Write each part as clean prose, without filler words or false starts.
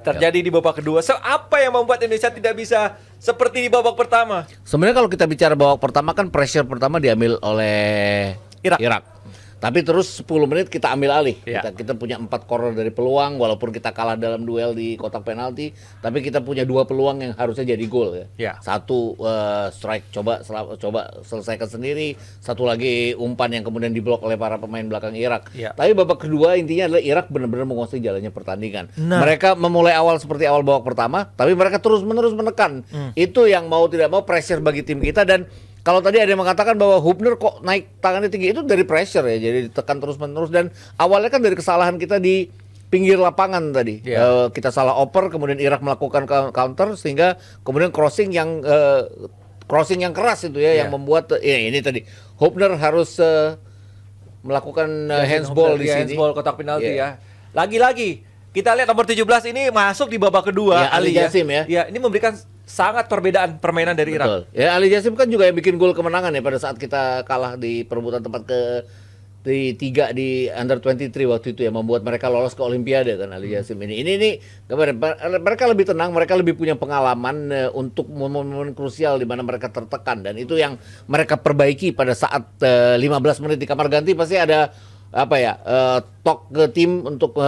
terjadi di babak kedua. So, apa yang membuat Indonesia tidak bisa seperti di babak pertama? Sebenarnya kalau kita bicara babak pertama kan pressure pertama diambil oleh Irak. Tapi terus 10 menit kita ambil alih. Ya. Kita punya 4 corner dari peluang, walaupun kita kalah dalam duel di kotak penalti, tapi kita punya 2 peluang yang harusnya jadi gol ya. Ya. Satu strike coba selesaikan sendiri, satu lagi umpan yang kemudian diblok oleh para pemain belakang Irak. Ya. Tapi babak kedua intinya adalah Irak benar-benar menguasai jalannya pertandingan. Nah. Mereka memulai awal seperti awal babak pertama, tapi mereka terus-menerus menekan. Itu yang mau tidak mau pressure bagi tim kita. Dan kalau tadi ada yang mengatakan bahwa Hubner kok naik tangannya tinggi, itu dari pressure ya, jadi ditekan terus-menerus. Dan awalnya kan dari kesalahan kita di pinggir lapangan tadi. Kita salah oper, kemudian Irak melakukan counter, sehingga kemudian crossing yang keras itu ya, yang membuat ini tadi Hubner harus melakukan handsball di sini. Handsball kotak penalti ya. Lagi-lagi kita lihat nomor 17 ini masuk di babak kedua, Ali Jasim ya. Ya, ini memberikan sangat perbedaan permainan dari Irak. Betul. Ya, Ali Jasim kan juga yang bikin gol kemenangan ya pada saat kita kalah di perebutan tempat ketiga di Under 23 waktu itu ya, membuat mereka lolos ke Olimpiade kan Ali Jasim ini. Ini mereka lebih tenang, mereka lebih punya pengalaman untuk momen-momen krusial di mana mereka tertekan, dan itu yang mereka perbaiki pada saat 15 menit di kamar ganti. Pasti ada talk ke tim untuk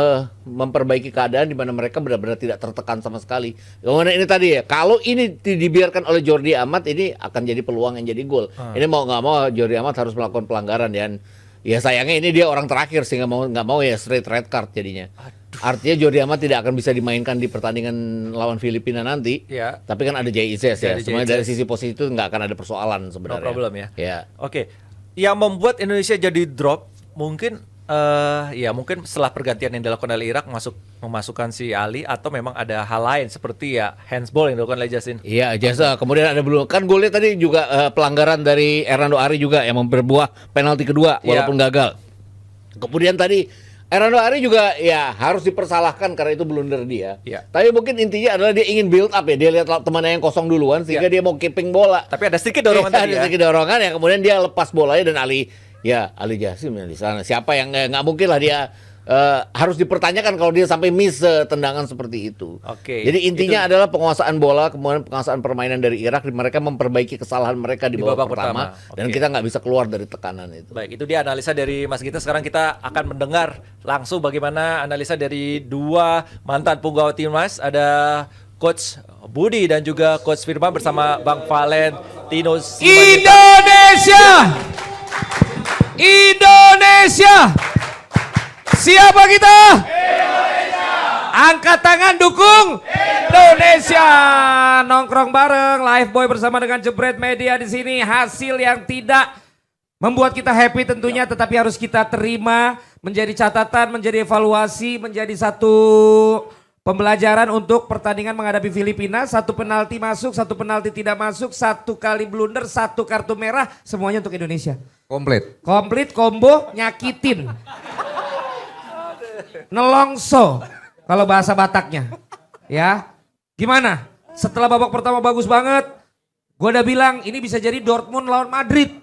memperbaiki keadaan di mana mereka benar-benar tidak tertekan sama sekali. Kemudian ini tadi ya, kalau ini dibiarkan oleh Jordi Amat, ini akan jadi peluang yang jadi gol. Ini mau nggak mau Jordi Amat harus melakukan pelanggaran, dan ya sayangnya ini dia orang terakhir sehingga mau nggak mau ya straight red card jadinya. Artinya Jordi Amat tidak akan bisa dimainkan di pertandingan lawan Filipina nanti. Ya. Tapi kan ada JIZ ya. Sebenarnya dari JIZ. sisi posisi itu nggak akan ada persoalan sebenarnya. No problem ya. Ya. Oke. Yang membuat Indonesia jadi drop mungkin mungkin setelah pergantian yang dilakukan oleh Irak memasukkan si Ali, atau memang ada hal lain seperti ya handsball yang dilakukan oleh Justin. Iya, Jasa. Kemudian ada belum kan golnya tadi juga pelanggaran dari Hernando Ari juga yang berbuah penalti kedua walaupun gagal. Kemudian tadi Hernando Ari juga ya harus dipersalahkan karena itu blunder dia. Iya. Tapi mungkin intinya adalah dia ingin build up ya. Dia lihat temannya yang kosong duluan sehingga dia mau keeping bola. Tapi ada sedikit dorongan tadi Ada sedikit dorongan ya, kemudian dia lepas bolanya dan Ali Jasim yang di sana. Siapa yang nggak mungkin lah dia harus dipertanyakan kalau dia sampai miss tendangan seperti itu. Oke. Jadi intinya adalah penguasaan bola, kemudian penguasaan permainan dari Irak. Mereka memperbaiki kesalahan mereka di babak pertama. Dan kita nggak bisa keluar dari tekanan itu. Baik, itu dia analisa dari Mas Gita. Sekarang kita akan mendengar langsung bagaimana analisa dari dua mantan punggawa timnas. Ada Coach Budi dan juga Coach Firman bersama Bang Valentino Indonesia! Indonesia! Siapa kita? Indonesia! Angkat tangan dukung Indonesia! Nongkrong bareng Live Boy bersama dengan Jebret Media di sini. Hasil yang tidak membuat kita happy tentunya, tetapi harus kita terima menjadi catatan, menjadi evaluasi, menjadi satu pembelajaran untuk pertandingan menghadapi Filipina. Satu penalti masuk, satu penalti tidak masuk, satu kali blunder, satu kartu merah, semuanya untuk Indonesia. Komplit, combo, nyakitin. Nelongso, kalau bahasa Bataknya. Ya, gimana? Setelah babak pertama bagus banget, gue udah bilang ini bisa jadi Dortmund lawan Madrid.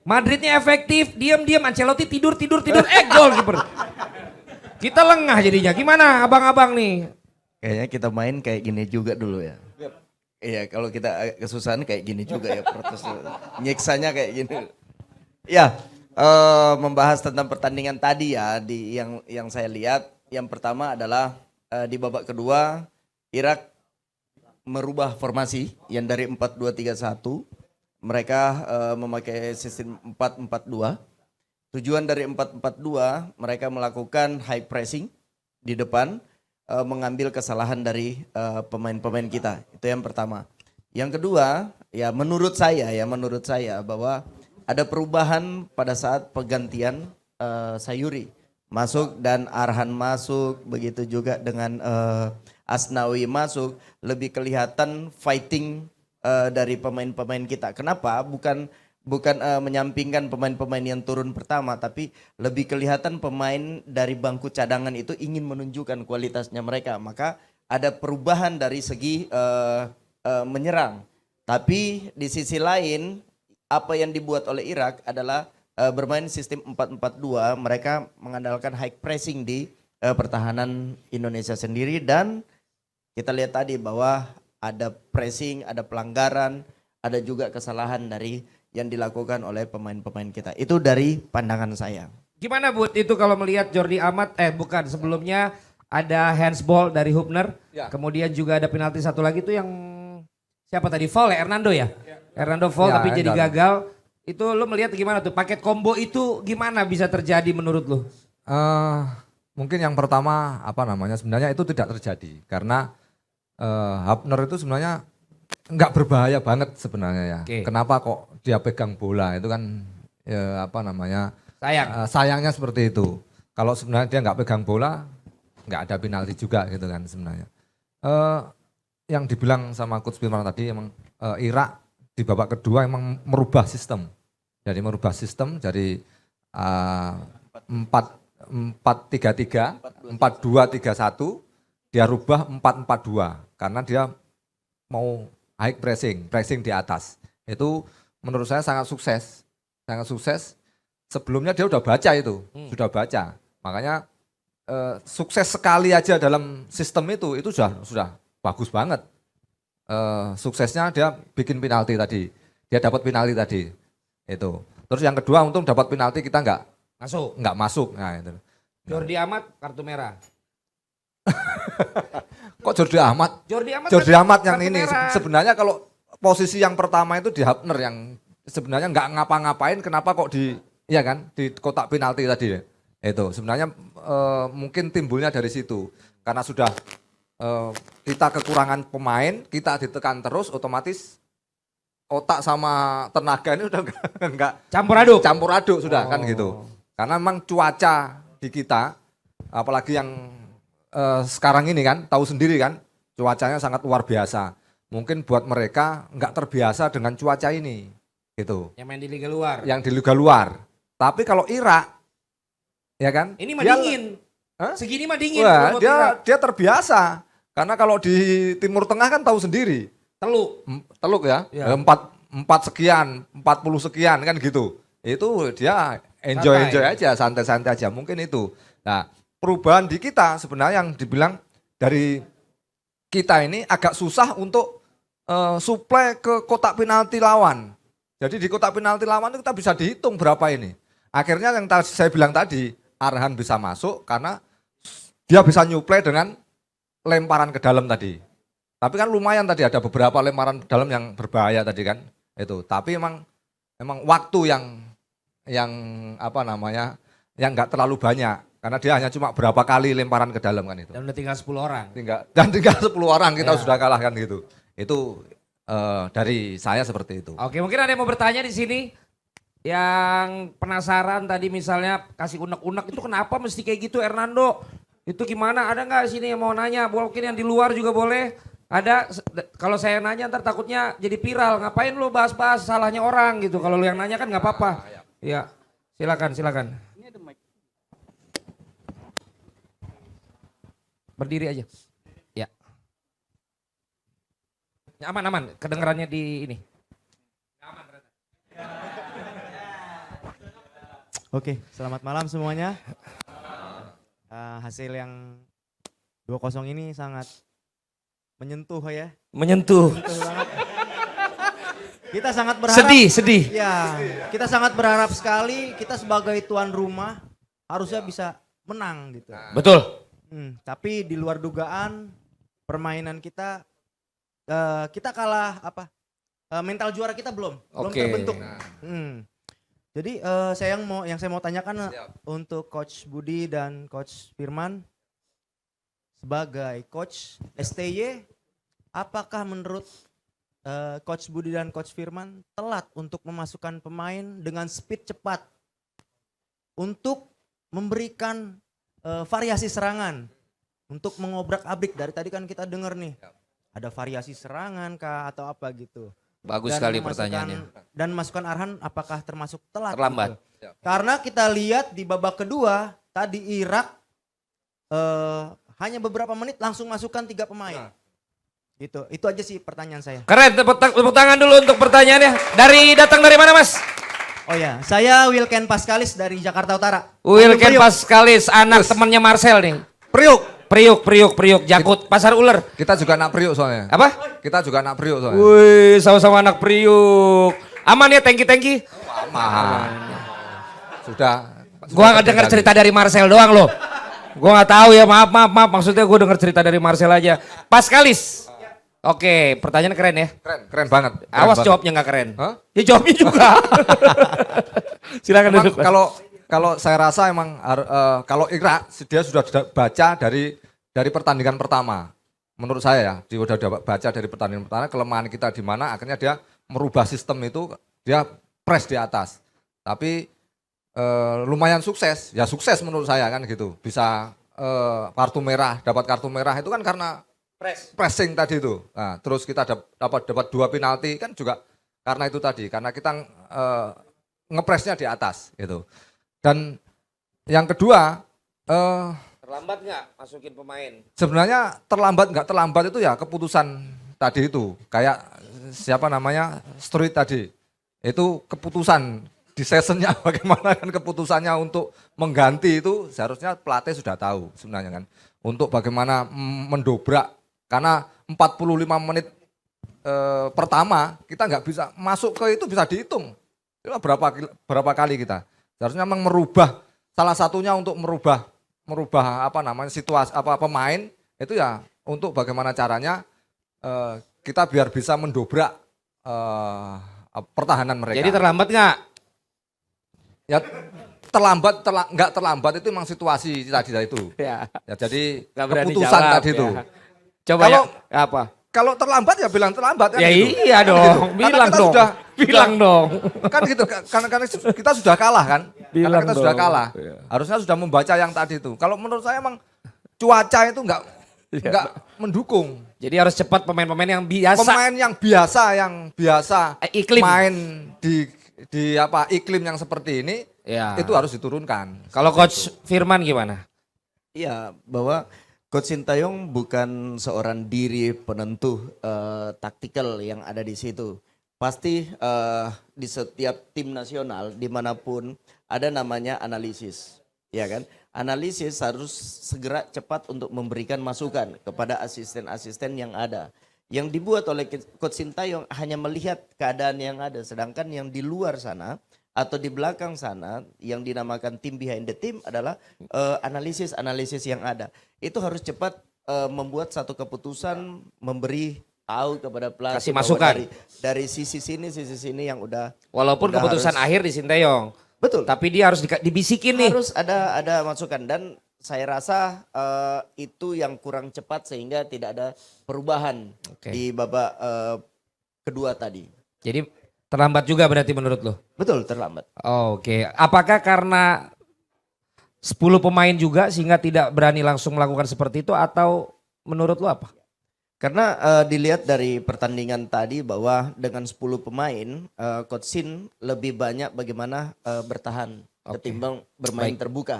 Madridnya efektif, diam-diam Ancelotti tidur, gol kiper. Kita lengah jadinya. Gimana abang-abang nih? Kayaknya kita main kayak gini juga dulu ya. Iya, kalau kita kesusahan kayak gini juga ya, protes nyiksanya kayak gini. Ya, membahas tentang pertandingan tadi ya, yang saya lihat, yang pertama adalah di babak kedua Irak merubah formasi yang dari 4-2-3-1, mereka memakai sistem 4-4-2. Tujuan dari 4-4-2 mereka melakukan high pressing di depan, mengambil kesalahan dari pemain-pemain kita. Itu yang pertama. Yang kedua, ya menurut saya bahwa ada perubahan pada saat pergantian Sayuri masuk dan Arhan masuk, begitu juga dengan Asnawi masuk, lebih kelihatan fighting dari pemain-pemain kita. Kenapa? Bukan menyampingkan pemain-pemain yang turun pertama, tapi lebih kelihatan pemain dari bangku cadangan itu ingin menunjukkan kualitasnya mereka. Maka ada perubahan dari segi menyerang. Tapi di sisi lain, apa yang dibuat oleh Irak adalah bermain sistem 4-4-2. Mereka mengandalkan high pressing di pertahanan Indonesia sendiri, dan kita lihat tadi bahwa ada pressing, ada pelanggaran, ada juga kesalahan dari yang dilakukan oleh pemain-pemain kita. Itu dari pandangan saya. Gimana Bud itu kalau melihat Jordi Amat, bukan sebelumnya ada handsball dari Hubner, Ya. kemudian juga ada penalti satu lagi tuh yang siapa tadi, foul ya, Hernando ya? Hernando foul Ya, tapi jadi Hernando. gagal. Itu lo melihat gimana tuh, paket combo itu gimana bisa terjadi menurut lo? Mungkin yang pertama sebenarnya itu tidak terjadi karena Hubner itu sebenarnya nggak berbahaya banget sebenarnya ya. Oke. Kenapa kok dia pegang bola itu kan Sayang. sayangnya seperti itu. Kalau sebenarnya dia nggak pegang bola nggak ada penalti juga gitu kan sebenarnya. Yang dibilang sama Coach Firman tadi emang Irak di babak kedua emang merubah sistem. Jadi merubah sistem dari 4-3-3, 4-2-3-1, dia rubah 4-4-2 karena dia mau high pressing di atas. Itu menurut saya sangat sukses. Sangat sukses. Sebelumnya dia udah baca itu, sudah baca. Makanya sukses sekali aja dalam sistem itu sudah bagus banget. Suksesnya dia bikin penalti tadi. Dia dapat penalti tadi. Itu. Terus yang kedua untung dapat penalti kita nggak masuk. Nah, itu. Jordi Amat kartu merah. Kok Jordi Amat? Jordi Amat yang kartu ini merah. sebenarnya kalau posisi yang pertama itu di Hubner yang sebenarnya nggak ngapa-ngapain, kenapa kok di kotak penalti tadi itu sebenarnya mungkin timbulnya dari situ karena sudah kita kekurangan pemain, kita ditekan terus, otomatis otak sama tenaga ini udah nggak Campur aduk sudah kan gitu. Karena memang cuaca di kita, apalagi yang sekarang ini kan, tahu sendiri kan, cuacanya sangat luar biasa. Mungkin buat mereka nggak terbiasa dengan cuaca ini, gitu. Yang main di liga luar. Yang di liga luar. Tapi kalau Irak, ya kan? Ini mah dia- dingin. Hah? Segini mah dingin. Wah, kalau buat Irak. dia terbiasa. Karena kalau di Timur Tengah kan tahu sendiri. Teluk. Teluk ya, Ya. 4 sekian, 40 sekian kan gitu. Itu dia enjoy aja, santai-santai aja. Mungkin itu. Nah, perubahan di kita sebenarnya yang dibilang dari kita ini agak susah untuk suplai ke kotak penalti lawan. Jadi di kotak penalti lawan itu kita bisa dihitung berapa ini. Akhirnya yang saya bilang tadi, Arhan bisa masuk karena dia bisa nyuplai dengan lemparan ke dalam tadi. Tapi kan lumayan tadi ada beberapa lemparan ke dalam yang berbahaya tadi kan. Itu. Tapi emang waktu yang nggak terlalu banyak karena dia hanya cuma berapa kali lemparan ke dalam kan itu. Dan udah tinggal 10 orang. Tinggal 10 orang kita Ya. sudah kalah kan gitu. Itu dari saya seperti itu. Oke, mungkin ada yang mau bertanya di sini. Yang penasaran tadi misalnya kasih unek-unek itu kenapa mesti kayak gitu Hernando? Itu gimana? Ada nggak di sini yang mau nanya? Mungkin yang di luar juga boleh. Ada, kalau saya nanya ntar takutnya jadi viral. Ngapain lu bahas-bahas salahnya orang gitu. Kalau lu yang nanya kan nggak apa-apa. Iya, silakan. Berdiri aja. Ya. Aman. Kedengarannya di ini. Oke, selamat malam semuanya. Hasil yang 2-0 ini sangat menyentuh ya. Menyentuh. Menyentuh banget. Kita sangat berharap. Sedih. Ya, kita sangat berharap sekali kita sebagai tuan rumah harusnya bisa menang gitu. Betul. Tapi di luar dugaan permainan kita kalah mental juara kita belum terbentuk. Jadi yang saya mau tanyakan untuk Coach Budi dan Coach Firman sebagai Coach STY, apakah menurut Coach Budi dan Coach Firman telat untuk memasukkan pemain dengan speed cepat untuk memberikan variasi serangan untuk mengobrak-abrik? Dari tadi kan kita dengar nih ada variasi serangan kah atau apa gitu. Bagus sekali pertanyaannya. Dan masukan Arhan apakah termasuk telat? Terlambat. Gitu? Karena kita lihat di babak kedua tadi Irak hanya beberapa menit langsung masukkan 3 pemain. Gitu. Itu aja sih pertanyaan saya. Keren, tepuk tangan dulu untuk pertanyaannya. Datang dari mana Mas? Oh ya, saya Wilken Paskalis dari Jakarta Utara. Wilken Paskalis, anak temannya Marcel nih. Priuk. Priuk, Jakut, Pasar Ular. Kita juga anak Priuk soalnya. Apa? Kita juga anak Priuk soalnya. Wih, sama-sama anak Priuk. Aman ya, thank you. Aman. Sudah. Gua nggak dengar cerita dari Marcel doang loh. Gua nggak tahu ya, maaf. Maksudnya gue dengar cerita dari Marcel aja. Paskalis. Oke, pertanyaan keren ya. Keren banget. Awas jawabnya nggak keren. Hah? Ya jawabnya juga. Silakan Emang duduk. kalau saya rasa emang kalau Irak dia sudah baca dari pertandingan pertama. Menurut saya ya, dia sudah baca dari pertandingan pertama kelemahan kita di mana, akhirnya dia merubah sistem itu, dia press di atas. Tapi lumayan sukses, ya sukses menurut saya kan gitu. Bisa dapat kartu merah itu kan karena pressing tadi itu. Nah, terus kita dapat 2 penalti kan juga karena itu tadi, karena kita ngepresnya di atas gitu. Dan yang kedua, Terlambat nggak masukin pemain? sebenarnya nggak terlambat itu ya keputusan tadi itu. Kayak siapa namanya, Struit tadi. Itu keputusan di seasonnya bagaimana kan keputusannya untuk mengganti itu seharusnya pelatih sudah tahu sebenarnya kan. Untuk bagaimana mendobrak, karena 45 menit pertama kita nggak bisa masuk ke itu, bisa dihitung. Itu berapa kali kita. Seharusnya memang merubah, salah satunya untuk merubah situasi pemain itu ya untuk bagaimana caranya kita biar bisa mendobrak pertahanan mereka. Jadi terlambat nggak? Ya nggak terlambat itu memang situasi tadi itu. Ya. Ya jadi Nggak berani keputusan jawab, tadi ya. itu. Coba Kalau- ya, apa? Kalau terlambat ya bilang terlambat kan Ya gitu. iya Kan dong, gitu. Karena bilang kita dong. Bilang dong. Kan gitu, karena kita sudah kalah kan. Bilang Karena kita sudah dong. kalah. Iya. Harusnya sudah membaca yang tadi itu. Kalau menurut saya emang cuaca itu nggak mendukung. Jadi harus cepat pemain-pemain yang biasa. Pemain yang biasa Iklim. main di iklim yang seperti ini Ya. itu harus diturunkan. Kalau Coach Firman gimana? Iya, bahwa Coach Sintayong bukan seorang diri penentu taktikal yang ada di situ. Pasti di setiap tim nasional dimanapun ada namanya analisis, ya kan? Analisis harus segera cepat untuk memberikan masukan kepada asisten-asisten yang ada. Yang dibuat oleh Coach Sintayong hanya melihat keadaan yang ada, sedangkan yang di luar sana atau di belakang sana yang dinamakan tim behind the team adalah analisis yang ada. Itu harus cepat membuat satu keputusan, memberi tahu kepada pelatih Kasih bahwa masukan. dari sisi sini yang udah Walaupun udah keputusan harus- akhir di Sinteyong. betul, Tapi dia harus dibisikin nih. harus ada masukan, dan saya rasa itu yang kurang cepat sehingga tidak ada perubahan Oke. di babak kedua tadi. Jadi terlambat juga berarti menurut lo? Betul, terlambat. Oke. Apakah karena 10 pemain juga sehingga tidak berani langsung melakukan seperti itu, atau menurut lo apa? Karena dilihat dari pertandingan tadi bahwa dengan 10 pemain, Coach Sin lebih banyak bagaimana bertahan Oke. ketimbang bermain Baik. terbuka,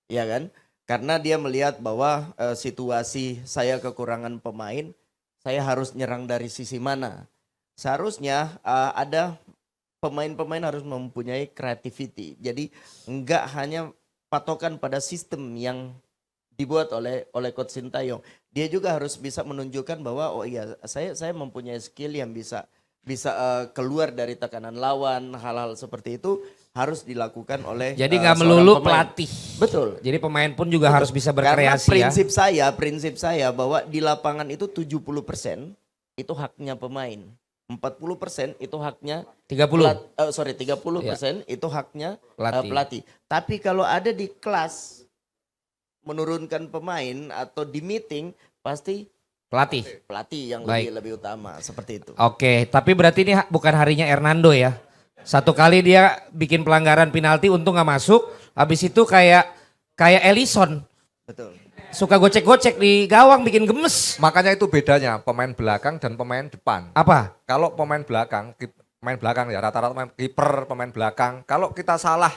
ya kan? Karena dia melihat bahwa situasi saya kekurangan pemain, saya harus nyerang dari sisi mana. Seharusnya ada pemain-pemain harus mempunyai creativity. Jadi enggak hanya patokan pada sistem yang dibuat oleh Coach Sintayong. Dia juga harus bisa menunjukkan bahwa oh iya saya mempunyai skill yang bisa keluar dari tekanan lawan, hal-hal seperti itu harus dilakukan oleh Jadi nggak seorang melulu pemain. pelatih. Betul. Jadi pemain pun juga Betul. harus bisa Karena berkreasi ya. prinsip saya bahwa di lapangan itu 70% itu haknya pemain. 40% itu haknya 30. 30% itu haknya Pelatih. pelatih. Tapi kalau ada di kelas menurunkan pemain atau di meeting pasti Pelatih. pelatih yang Baik. lebih utama seperti itu. Oke, tapi berarti ini bukan harinya Hernando ya. Satu kali dia bikin pelanggaran penalti, untung nggak masuk. Habis itu kayak Ellison, Betul. suka gocek-gocek di gawang, bikin gemes. Makanya itu bedanya pemain belakang dan pemain depan. Apa? Kalau pemain belakang ya rata-rata pemain kiper, pemain belakang. Kalau kita salah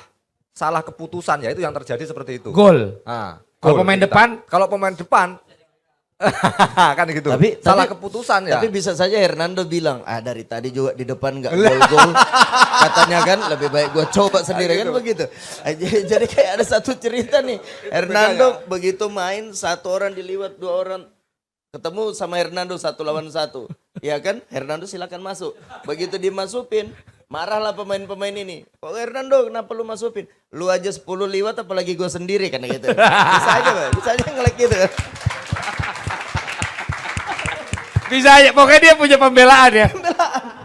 keputusan ya itu yang terjadi seperti itu. Gol. Nah, Kalau gol pemain kita. depan? Kalau pemain depan Kan gitu. tapi- Salah keputusan ya. Tapi bisa saja Hernando bilang, dari tadi juga di depan nggak gol-gol. Katanya kan lebih baik gue coba sendiri kan begitu. Jadi kayak ada satu cerita nih. Hernando begitu main, satu orang diliwat, dua orang ketemu sama Hernando 1 lawan 1. Ya kan, Hernando silakan masuk. Begitu dimasukin, marahlah pemain-pemain ini. Kok Hernando kenapa lu masukin? Lu aja 10 liwat apalagi gue sendiri kan gitu. Bisa aja Pak, bisa aja ngelek gitu. Bisa aja, pokoknya dia punya pembelaan ya.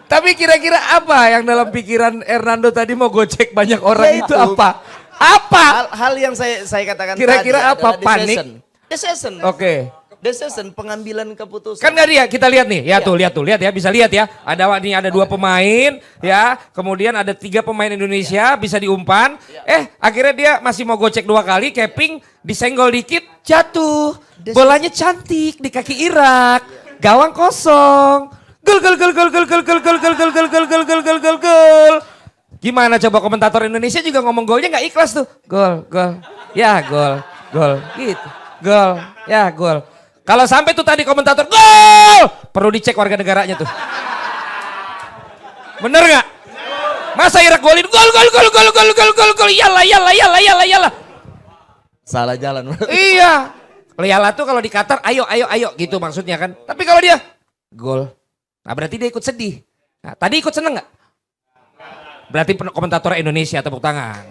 Tapi kira-kira apa yang dalam pikiran Hernando tadi mau gocek banyak orang Ya itu itu. apa? Apa? Hal yang saya katakan Kira-kira tadi apa? adalah Panik? Decision. Oke. Decision, pengambilan keputusan. Kan nggak dia, kita lihat nih, ya tuh lihat ya, bisa lihat ya. Ada 2 pemain, ya, kemudian ada 3 pemain Indonesia bisa diumpan. Akhirnya dia masih mau gocek 2 kali, keping, disenggol dikit, jatuh. Bolanya cantik di kaki Irak, gawang kosong. Gol. Gimana coba komentator Indonesia juga ngomong golnya nggak ikhlas tuh. Gol, ya gol, gitu. Gol, ya gol. Kalau sampai tuh tadi komentator gol, perlu dicek warga negaranya tuh. Bener nggak? Masa Irak golin gol, yalah. Salah jalan. Iya. Yala tuh kalau di Qatar ayo gitu maksudnya kan. Tapi kalau dia gol, nah berarti dia ikut sedih. Nah, tadi ikut seneng nggak? Berarti komentator Indonesia tepuk tangan.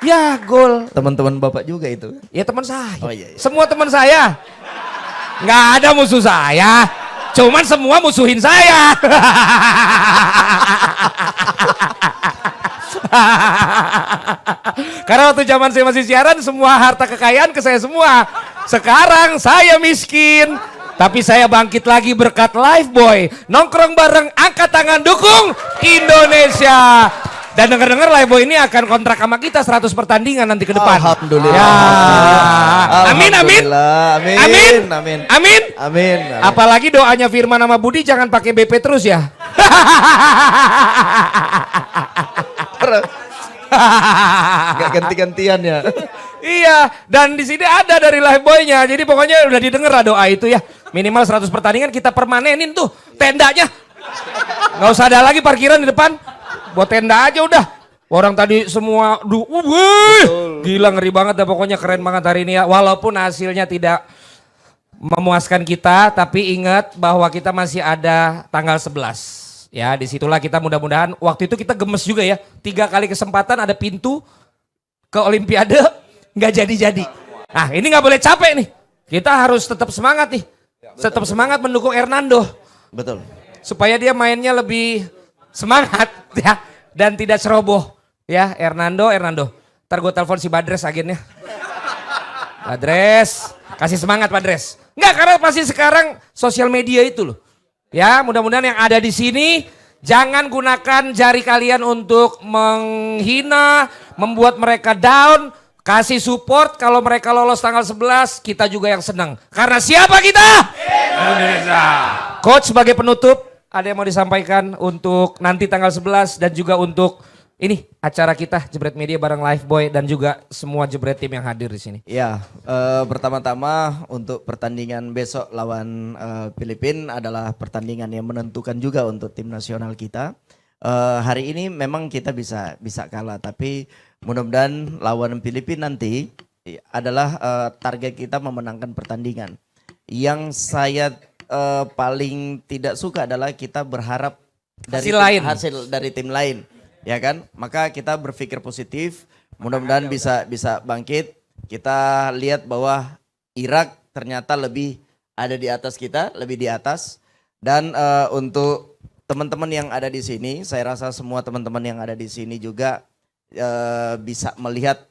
Ya gol. Teman-teman Bapak juga itu. Ya teman saya. Oh, iya. Semua teman saya. Nggak ada musuh saya. Cuman semua musuhin saya. Karena waktu zaman saya masih siaran semua harta kekayaan ke saya semua. Sekarang saya miskin. Tapi saya bangkit lagi berkat Lifeboy. Nongkrong bareng, angkat tangan, dukung Indonesia. Dan dengar-dengar Lifeboy ini akan kontrak sama kita 100 pertandingan nanti ke depan. Alhamdulillah. Ya. Amin. Amin. Apalagi doanya Firman sama Budi jangan pakai BP terus ya. Gak ganti-gantian ya. Iya, dan di sini ada dari Lifeboy-nya. Jadi pokoknya udah didengar lah doa itu ya. Minimal 100 pertandingan kita permanenin tuh tendanya. Nggak usah ada lagi parkiran di depan. Buat tenda aja udah. Orang tadi semua gila ngeri banget dah pokoknya keren banget hari ini ya. Walaupun hasilnya tidak memuaskan kita, tapi ingat bahwa kita masih ada tanggal 11. Ya, disitulah kita mudah-mudahan waktu itu kita gemes juga ya. 3 kali kesempatan ada pintu ke Olimpiade nggak jadi-jadi. Nah, ini nggak boleh capek nih. Kita harus tetap semangat nih. Tetap semangat mendukung Hernando. Betul. Supaya dia mainnya lebih semangat ya dan tidak ceroboh ya. Hernando ntar gue telepon si Badres agennya. Badres kasih semangat Badres. Enggak, karena pasti sekarang sosial media itu loh ya. Mudah-mudahan yang ada di sini jangan gunakan jari kalian untuk menghina, membuat mereka down. Kasih support, kalau mereka lolos tanggal 11 kita juga yang senang. Karena siapa kita? Indonesia. Coach sebagai penutup ada yang mau disampaikan untuk nanti tanggal 11 dan juga untuk ini acara kita Jebret Media bareng Lifeboy dan juga semua Jebret tim yang hadir di sini. Ya, pertama-tama untuk pertandingan besok lawan Filipina adalah pertandingan yang menentukan juga untuk tim nasional kita. Hari ini memang kita bisa kalah, tapi mudah-mudahan lawan Filipina nanti adalah target kita memenangkan pertandingan. Yang saya paling tidak suka adalah kita berharap dari hasil dari tim lain, ya kan? Maka kita berpikir positif, mudah-mudahan bisa bangkit. Kita lihat bahwa Irak ternyata lebih ada di atas kita, lebih di atas. Dan untuk teman-teman yang ada di sini, saya rasa semua teman-teman yang ada di sini juga bisa melihat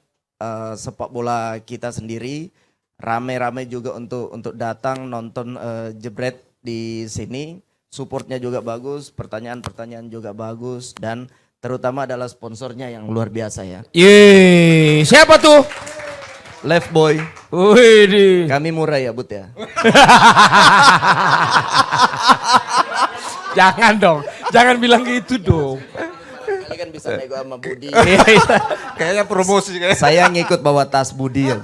sepak bola kita sendiri. Rame-rame juga untuk datang nonton Jebret di sini. Supportnya juga bagus, pertanyaan-pertanyaan juga bagus, dan terutama adalah sponsornya yang luar biasa ya. Yeay, siapa tuh? Lifeboy. Wih, Kami murah ya Bud ya. jangan dong, jangan bilang gitu dong. Ini kan bisa nego sama Budi. Kayaknya promosi kayak. Saya ngikut bawa tas Budi aja.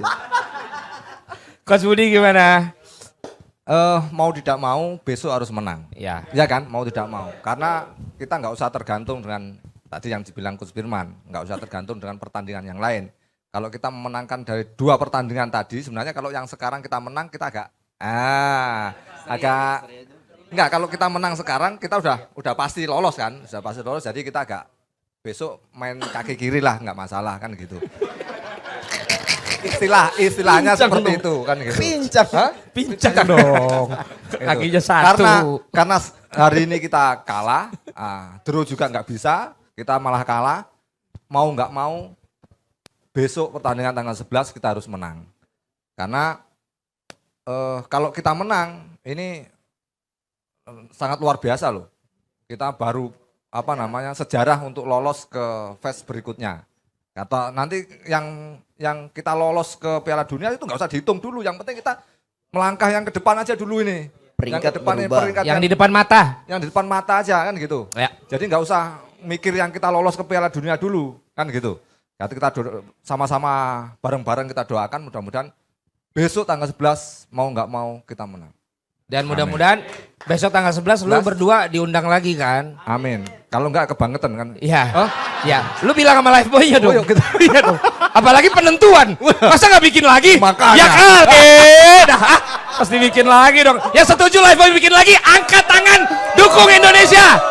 Coach Budi gimana? Mau tidak mau besok harus menang. Ya. Ya kan, mau tidak mau. Karena kita nggak usah tergantung dengan tadi yang dibilang Coach Firman, nggak usah tergantung dengan pertandingan yang lain. Kalau kita memenangkan dari 2 pertandingan tadi, sebenarnya kalau yang sekarang kita menang kita agak enggak, kalau kita menang sekarang kita udah pasti lolos kan, sudah pasti lolos. Jadi kita agak besok main kaki kiri lah, nggak masalah kan gitu. Istilahnya seperti itu kan gitu. Pincang dong. Kakinya satu. Karena hari ini kita kalah, draw juga nggak bisa, kita malah kalah. Mau nggak mau, besok pertandingan tanggal 11 kita harus menang. Karena kalau kita menang, ini sangat luar biasa loh. Kita baru sejarah untuk lolos ke phase berikutnya. Kata nanti yang kita lolos ke Piala Dunia itu nggak usah dihitung dulu. Yang penting kita melangkah yang ke depan aja dulu ini. Peringkat yang ke depan ini, berubah. peringkat Yang di depan mata. Yang di depan mata aja kan gitu. Ya. Jadi nggak usah mikir yang kita lolos ke Piala Dunia dulu kan gitu. Jadi kita sama-sama bareng-bareng kita doakan mudah-mudahan besok tanggal 11 mau nggak mau kita menang. Dan mudah-mudahan besok tanggal 11 lu berdua diundang lagi kan? Amin. Kalau nggak kebangetan kan. Iya. Ya, lu bilang sama live boy-nya dong. yuk, kita- Iya dong. Apalagi penentuan. Masa nggak bikin lagi? Makanya. Ya kali. Pasti bikin lagi dong. Yang setuju live boy bikin lagi, angkat tangan, dukung Indonesia.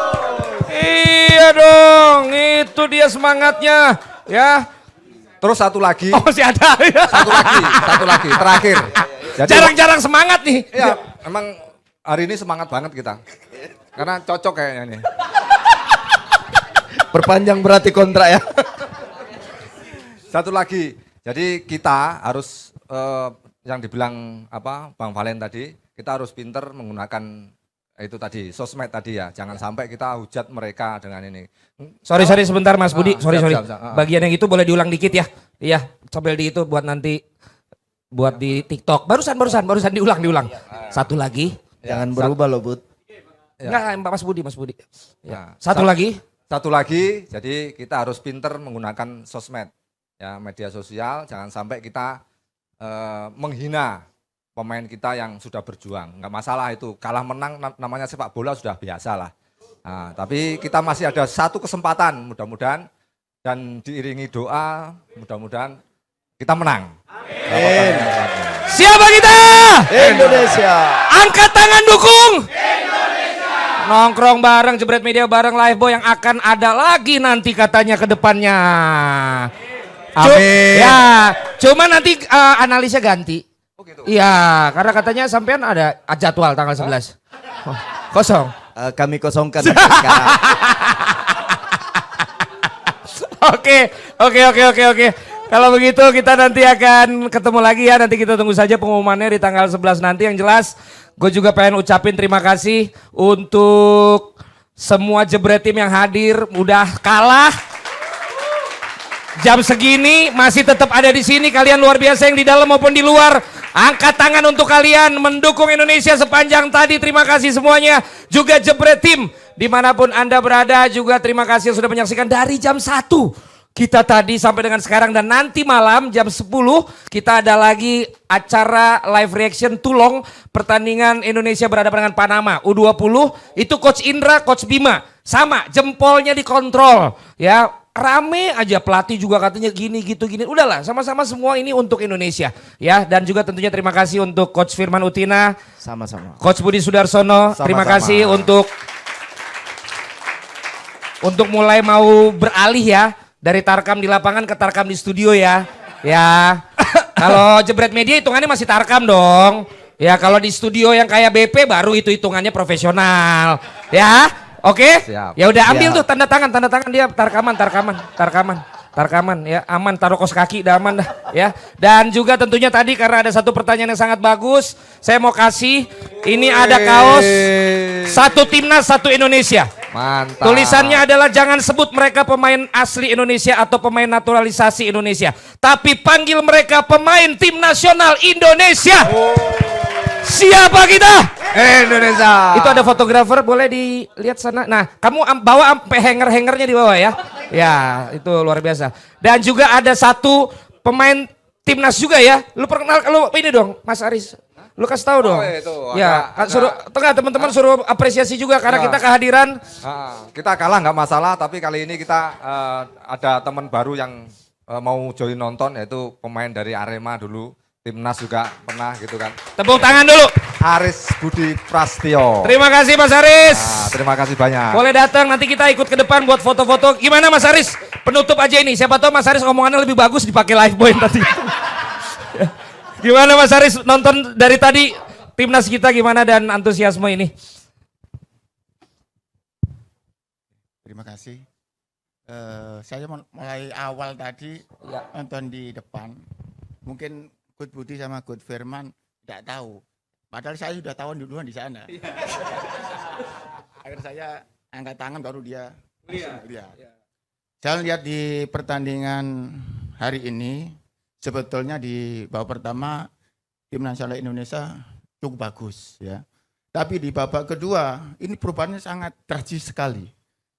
Iya dong, itu dia semangatnya. Ya. Terus satu lagi, Oh masih ada. satu lagi, terakhir. Jadi, Jarang-jarang semangat nih. ya, emang hari ini semangat banget kita. Karena cocok kayaknya nih. Perpanjang berarti kontrak ya. Satu lagi, jadi kita harus yang dibilang Bang Valen tadi, kita harus pinter menggunakan itu tadi sosmed tadi ya. Jangan sampai kita hujat mereka dengan ini. Sorry sebentar Mas Budi. Sorry. siap. Bagian yang itu boleh diulang dikit ya. Iya, sambil di itu buat nanti buat di TikTok. Barusan diulang. Satu lagi. Jangan berubah loh, Bud. Enggak, Mas Budi. Ya, Satu lagi. Satu lagi, jadi kita harus pinter menggunakan sosmed, ya media sosial. Jangan sampai kita menghina pemain kita yang sudah berjuang. Nggak masalah itu, kalah menang namanya sepak bola sudah biasa lah. Nah, tapi kita masih ada satu kesempatan, mudah-mudahan dan diiringi doa, mudah-mudahan kita menang. Amin. Siapa kita? Indonesia. Angkat tangan dukung. Nongkrong bareng, Jebret Media bareng Live Boy yang akan ada lagi nanti katanya ke depannya. Amin. Ya, cuma nanti analisa ganti. Iya, karena katanya sampean ada jadwal tanggal 11. Oh, kosong. Kami kosongkan sekarang. Oke. Kalau begitu kita nanti akan ketemu lagi ya. Nanti kita tunggu saja pengumumannya di tanggal 11 nanti. Yang jelas gue juga pengen ucapin terima kasih untuk semua Jebret tim yang hadir. Udah kalah. Jam segini masih tetap ada di sini. Kalian luar biasa yang di dalam maupun di luar. Angkat tangan untuk kalian mendukung Indonesia sepanjang tadi. Terima kasih semuanya. Juga Jebret tim dimanapun Anda berada. Juga terima kasih yang sudah menyaksikan dari jam 1. Kita tadi sampai dengan sekarang dan nanti malam jam 10 kita ada lagi acara live reaction Tulong pertandingan Indonesia berhadapan dengan Panama U20 itu Coach Indra, Coach Bima sama jempolnya dikontrol ya rame aja pelatih juga katanya gini gitu gini udahlah sama-sama semua ini untuk Indonesia ya dan juga tentunya terima kasih untuk Coach Firman Utina Sama-sama. Coach Budi Sudarsono terima kasih untuk mulai mau beralih ya. Dari Tarkam di lapangan ke Tarkam di studio ya. Ya. Kalau Jebret Media hitungannya masih Tarkam dong. Ya kalau di studio yang kayak BP baru itu hitungannya profesional. Ya. Oke? Siap. Ya udah ambil tuh tanda tangan dia Tarkaman ya aman taruh kos kaki dah aman dah ya. Dan juga tentunya tadi karena ada satu pertanyaan yang sangat bagus, saya mau kasih ini ada kaos satu timnas satu Indonesia. Mantap. Tulisannya adalah jangan sebut mereka pemain asli Indonesia atau pemain naturalisasi Indonesia, tapi panggil mereka pemain tim nasional Indonesia. Siapa kita? Indonesia. Itu ada fotografer boleh dilihat sana. Nah, kamu bawa sampai hanger-hangernya di bawah ya. Ya, itu luar biasa. Dan juga ada satu pemain timnas juga ya. Lu perkenal kalau ini dong, Mas Aris. Lu kasih tahu dong. itu Ya, agak- suruh tengah teman-teman suruh apresiasi juga karena Ya. kita kehadiran. Kita kalah nggak masalah, tapi kali ini kita ada teman baru yang mau join nonton, yaitu pemain dari Arema dulu, timnas juga pernah gitu kan. Tepuk tangan dulu. Aris Budi Prastio. Terima kasih Mas Aris. Terima kasih banyak. Boleh datang, nanti kita ikut ke depan buat foto-foto. Gimana Mas Aris? Penutup aja ini. Siapa tahu Mas Aris omongannya lebih bagus dipakai live boy tadi. Gimana Mas Aris nonton dari tadi timnas kita gimana dan antusiasme ini? Terima kasih. Saya mulai awal tadi nonton di depan. Mungkin Coach Budi sama Coach Firman tidak tahu. Padahal saya sudah tahun duluan di sana. Akhirnya saya angkat tangan baru dia lihat. Saya lihat di pertandingan hari ini, sebetulnya di babak pertama tim nasional Indonesia cukup bagus ya. Tapi di babak kedua ini perubahannya sangat drastis sekali.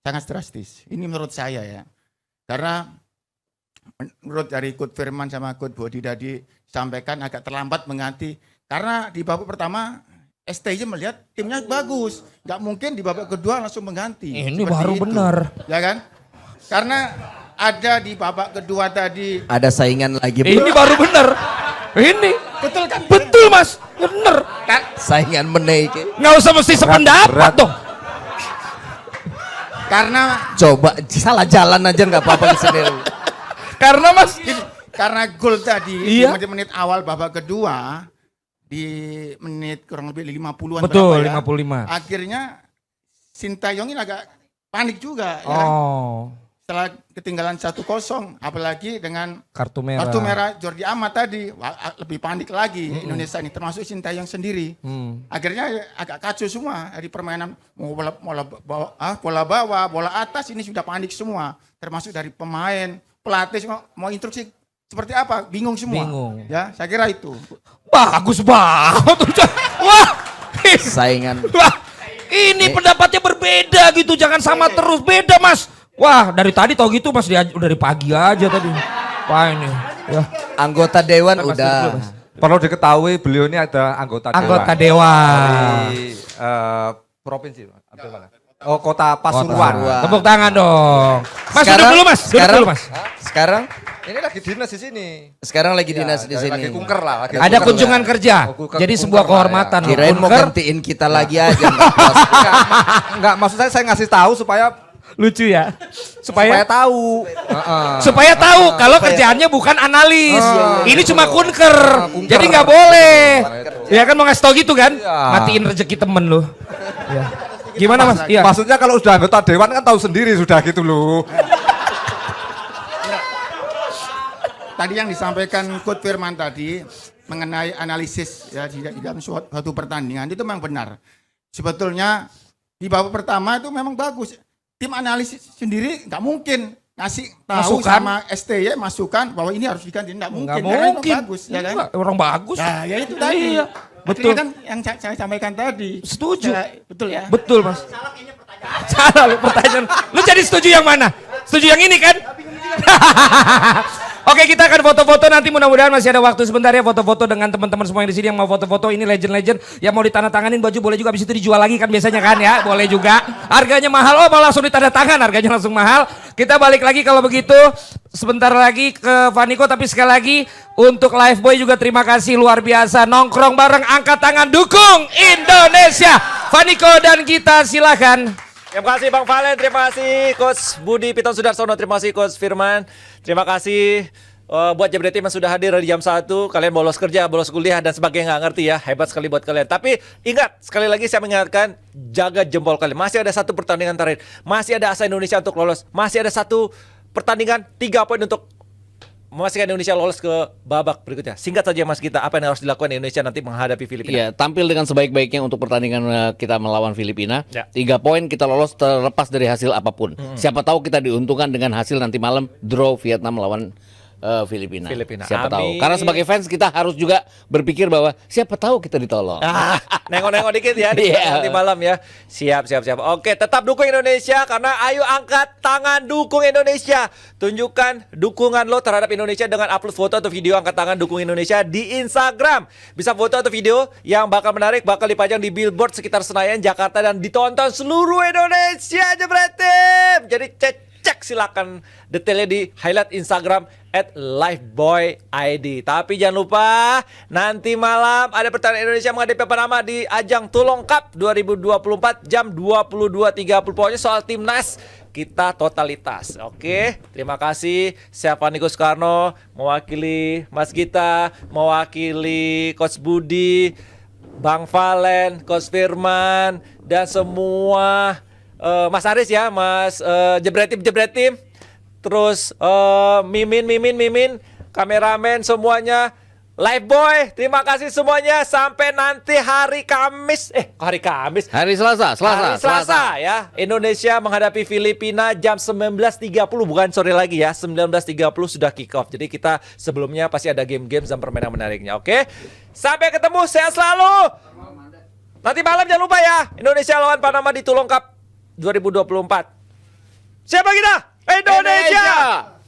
Sangat drastis. Ini menurut saya ya. Karena menurut dari Coach Firman sama Coach Budi tadi sampaikan agak terlambat mengganti. Karena di babak pertama STJ melihat timnya bagus. Nggak mungkin di babak kedua langsung mengganti. Ini Seperti baru itu. benar. Ya kan? Karena ada di babak kedua tadi. Ada saingan lagi. Ini baru bener. Ini. Betul kan? Betul Mas. Bener. Saingan menaik. Nggak usah mesti sependapat dong. Karena Coba salah jalan aja nggak apa-apa di sini. Karena Mas. karena gol tadi Iya. di menit awal babak kedua di menit kurang lebih 50-an Betul, berapa ya, 55. akhirnya Sintayong ini agak panik juga ya kan? Oh. Setelah ketinggalan 1-0 apalagi dengan Kartu merah. kartu merah Jordi Amat tadi lebih panik lagi Indonesia ini termasuk Sintayong sendiri. Akhirnya agak kacau semua dari permainan mau bola bawah, bola atas ini sudah panik semua termasuk dari pemain, pelatih mau instruksi seperti apa bingung semua. Bingung. Ya, saya kira itu. Bagus banget. Wah. Saingan. Wah. Ini pendapatnya berbeda gitu. Jangan sama terus. Beda Mas. Wah dari tadi tau gitu Mas dari pagi aja tadi. Wah ini. Ya. Anggota dewan Mas, udah. dulu, Mas. Perlu diketahui beliau ini ada anggota Anggota dewan. dewan. Dari provinsi. Apa mana? Oh, Kota Pasuruan. Pasuruan. Tepuk tangan dong. Mas Sekarang- duduk dulu Mas. Duduk sekarang- dulu Mas. Sekarang Ini lagi dinas di sini. sekarang lagi dinas di Lagi sini. kunker lah. Lagi Ada kunker kunjungan lah. kerja. Oh, Jadi kunker sebuah lah, kehormatan. ya. Kirain mau Kunker. gantiin kita lagi aja. nggak puas. Enggak, maksud saya ngasih tahu supaya Lucu ya. supaya Supaya tahu. supaya tahu kalau kerjaannya bukan analis. Ini cuma kunker. Kunker. Jadi nggak boleh. Ya kan mau ngasih tau gitu kan? Iya. Matiin rezeki temen lu. Ya. Gimana Mas? Iya. Maksudnya kalau sudah anggota dewan kan tahu sendiri sudah gitu loh. Tadi yang disampaikan Coach Firman tadi mengenai analisis ya di dalam suatu pertandingan itu memang benar. Sebetulnya di babak pertama itu memang bagus. Tim analisis sendiri nggak mungkin ngasih tahu Masukan. sama STY masukan bahwa ini harus diganti, nggak mungkin. Nggak Karena memang mungkin. bagus ya kan. Iya, orang bagus. Nah, ya itu tadi. Iya. Betul Betul. kan yang saya sampaikan tadi. Setuju. Betul ya. Betul Mas. Salah lu pertanyaan. Lu jadi setuju yang mana? Setuju yang ini kan? Oke kita akan foto-foto nanti mudah-mudahan masih ada waktu sebentar ya foto-foto dengan teman-teman semua yang di sini yang mau foto-foto ini legend-legend yang mau ditandatanganin baju boleh juga habis itu dijual lagi kan biasanya kan ya boleh juga harganya mahal malah langsung ditanda tangan harganya langsung mahal kita balik lagi kalau begitu sebentar lagi ke Vaniko tapi sekali lagi untuk Live Boy juga terima kasih luar biasa nongkrong bareng angkat tangan dukung Indonesia Vaniko dan kita silakan. Terima kasih Bang Valen, terima kasih Coach Budi Piton Sudarsono, terima kasih Coach Firman, terima kasih buat Jabret Team yang sudah hadir di jam 1, kalian bolos kerja, bolos kuliah dan sebagainya nggak ngerti ya, hebat sekali buat kalian. Tapi ingat, sekali lagi saya mengingatkan, jaga jempol kalian, masih ada satu pertandingan terakhir, masih ada asa Indonesia untuk lolos, masih ada satu pertandingan 3 poin untuk memastikan Indonesia lolos ke babak berikutnya. Singkat saja Mas kita, apa yang harus dilakukan Indonesia nanti menghadapi Filipina? Iya, tampil dengan sebaik-baiknya untuk pertandingan kita melawan Filipina. Ya. 3 poin kita lolos terlepas dari hasil apapun. Siapa tahu kita diuntungkan dengan hasil nanti malam draw Vietnam melawan Filipina. Filipina. Siapa tahu. Amin. Karena sebagai fans kita harus juga berpikir bahwa siapa tahu kita ditolong. Nengok-nengok dikit ya di Iya. nanti malam ya. Siap. Oke, tetap dukung Indonesia karena ayo angkat tangan dukung Indonesia. Tunjukkan dukungan lo terhadap Indonesia dengan upload foto atau video angkat tangan dukung Indonesia di Instagram. Bisa foto atau video yang bakal menarik, bakal dipajang di billboard sekitar Senayan, Jakarta dan ditonton seluruh Indonesia Jebret Tim. Jadi cek silakan detailnya di highlight Instagram @lifeboyid. Tapi jangan lupa nanti malam ada pertandingan Indonesia menghadapi Panama di ajang Tulong Cup 2024 jam 22.30. Pokoknya soal timnas kita totalitas. Oke, terima kasih. Saya Fani Soekarno mewakili Mas Gita, mewakili Coach Budi, Bang Valen, Coach Firman dan semua Mas Aris ya, Mas Jebret tim, terus Mimin, kameramen semuanya, Live Boy, terima kasih semuanya. Sampai nanti hari Kamis, Hari Selasa. Hari Selasa ya. Indonesia menghadapi Filipina jam 19.30, bukan sore lagi ya. 19.30 sudah kick off. Jadi kita sebelumnya pasti ada game-game dan permainan menariknya. Oke. Sampai ketemu, sehat selalu. Nanti malam jangan lupa ya, Indonesia lawan Panama di Tulong Cup 2024. Siapa kita? Indonesia!